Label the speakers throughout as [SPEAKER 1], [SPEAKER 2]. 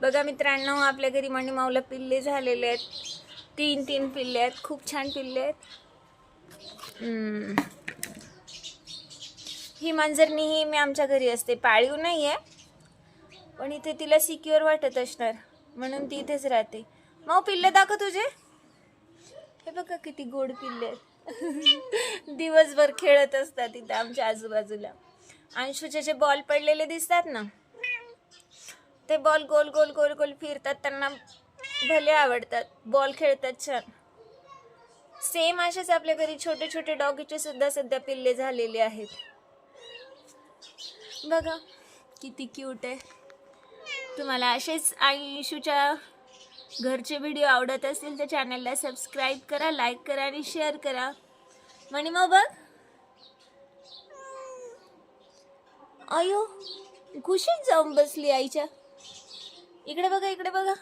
[SPEAKER 1] बघा मित्रांनो, आपल्या घरी मणी माऊला पिल्ले झालेले आहेत. 3 पिल्ले आहेत. खूप छान पिल्ले आहेत. ही मांजरणी ही मी आमच्या घरी असते. पाळीव नाही आहे, पण इथे तिला सिक्युअर वाटत असणार म्हणून ती इथेच राहते. माऊ पिल्ले दाखव तुझे. हे बघा किती गोड पिल्ले आहेत. दिवसभर खेळत असतात इथे आमच्या आजूबाजूला. अंशूचे जे बॉल पडलेले दिसतात ना, ते बॉल गोल गोल गोल गोल फिरतात. त्यांना भले आवडतात. बॉल खेळतात छान. सेम असेच आपल्या घरी छोटे छोटे डॉगीचे सुद्धा सध्या पिल्ले झालेले आहेत. बघा किती क्यूट आहे. तुम्हाला असेच आयुषूच्या घरचे व्हिडिओ आवडत असतील तर चॅनलला सबस्क्राईब करा, लाईक करा आणि शेअर करा. मणी मग बघ, अयो खुशीच जाऊन बसली आईच्या. इकडे बघा, इकडे बघा,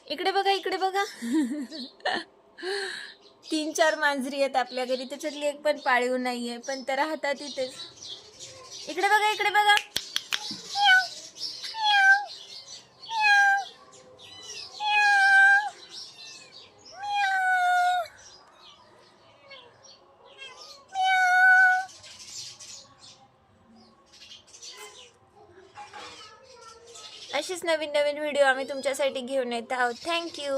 [SPEAKER 1] इकडे बघा, इकडे बघा. 3-4 मांजरी आहेत आपल्या घरी. त्याच्यातली एक पण पाळीव नाहीये, पण त्या राहतात इथेच. इकडे बघा, इकडे बघा. अशीच नवीन नवीन व्हिडिओ आम्ही तुमच्यासाठी घेऊन येत आहोत. थँक्यू.